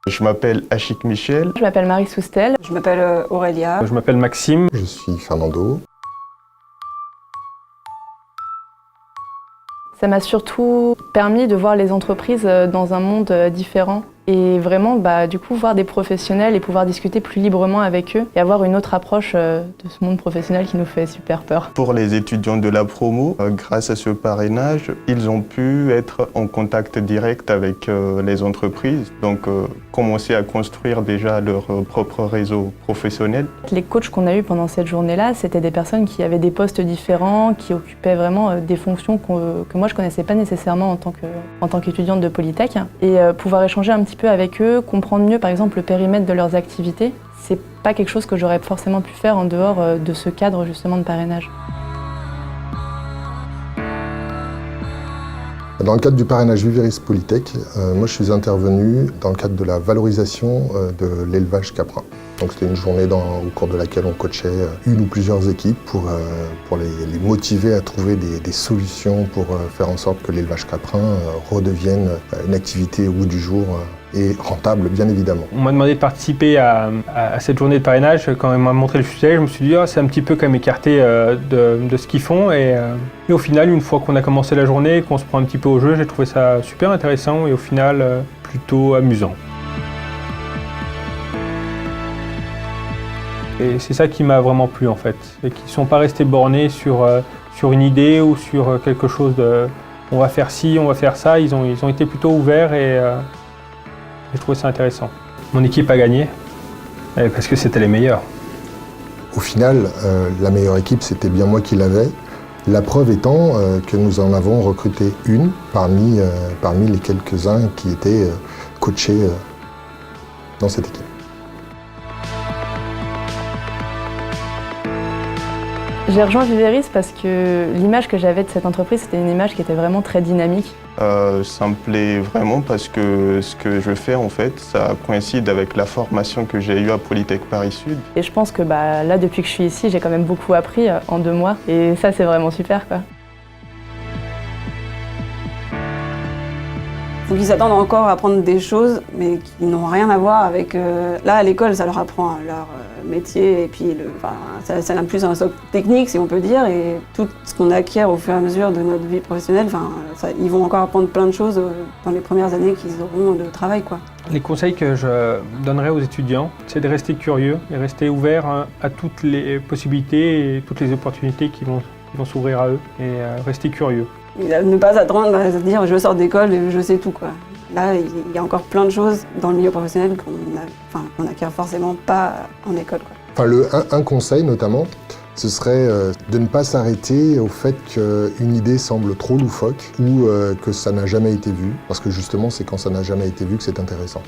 Je m'appelle Achik Michel. Je m'appelle Marie Soustel. Je m'appelle Aurélia. Je m'appelle Maxime. Je suis Fernando. Ça m'a surtout permis de voir les entreprises dans un monde différent et vraiment du coup voir des professionnels et pouvoir discuter plus librement avec eux et avoir une autre approche de ce monde professionnel qui nous fait super peur. Pour les étudiants de la promo, grâce à ce parrainage, ils ont pu être en contact direct avec les entreprises, donc commencer à construire déjà leur propre réseau professionnel. Les coachs qu'on a eus pendant cette journée-là, c'était des personnes qui avaient des postes différents, qui occupaient vraiment des fonctions que moi je connaissais pas nécessairement en tant qu'étudiante de Polytech. Et pouvoir échanger un petit peu avec eux, comprendre mieux par exemple le périmètre de leurs activités, c'est pas quelque chose que j'aurais forcément pu faire en dehors de ce cadre justement de parrainage. Dans le cadre du parrainage Viveris Polytech, moi je suis intervenu dans le cadre de la valorisation de l'élevage caprin. Donc c'était une journée au cours de laquelle on coachait une ou plusieurs équipes pour les motiver à trouver des solutions pour faire en sorte que l'élevage caprin redevienne une activité au goût du jour et rentable bien évidemment. On m'a demandé de participer à cette journée de parrainage. Quand on m'a montré le sujet, je me suis dit c'est un petit peu comme écarté de ce qu'ils font. Et au final, une fois qu'on a commencé la journée, qu'on se prend un petit peu au jeu, j'ai trouvé ça super intéressant et au final plutôt amusant. Et c'est ça qui m'a vraiment plu en fait, et qu'ils ne sont pas restés bornés sur une idée ou sur quelque chose de on va faire ci, on va faire ça. Ils ont été plutôt ouverts et j'ai trouvé ça intéressant. Mon équipe a gagné parce que c'était les meilleurs. Au final, la meilleure équipe, c'était bien moi qui l'avais. La preuve étant que nous en avons recruté une parmi les quelques-uns qui étaient coachés dans cette équipe. J'ai rejoint Viveris parce que l'image que j'avais de cette entreprise, c'était une image qui était vraiment très dynamique. Ça me plaît vraiment parce que ce que je fais en fait, ça coïncide avec la formation que j'ai eue à Polytech Paris Sud. Et je pense que là, depuis que je suis ici, j'ai quand même beaucoup appris en 2 mois. Et ça, c'est vraiment super, quoi. Donc ils s'attendent encore à apprendre des choses, mais qui n'ont rien à voir avec... Là, à l'école, ça leur apprend leur métier, et puis ça a plus un socle technique, si on peut dire, et tout ce qu'on acquiert au fur et à mesure de notre vie professionnelle, ils vont encore apprendre plein de choses dans les premières années qu'ils auront de travail, quoi. Les conseils que je donnerais aux étudiants, c'est de rester curieux et rester ouvert à toutes les possibilités et toutes les opportunités qui vont s'ouvrir à eux, et rester curieux. Ne pas attendre à se dire je sors d'école et je sais tout, quoi. Là, il y a encore plein de choses dans le milieu professionnel qu'on n'acquiert forcément pas en école, quoi. Un conseil notamment, ce serait de ne pas s'arrêter au fait qu'une idée semble trop loufoque ou que ça n'a jamais été vu, parce que justement c'est quand ça n'a jamais été vu que c'est intéressant.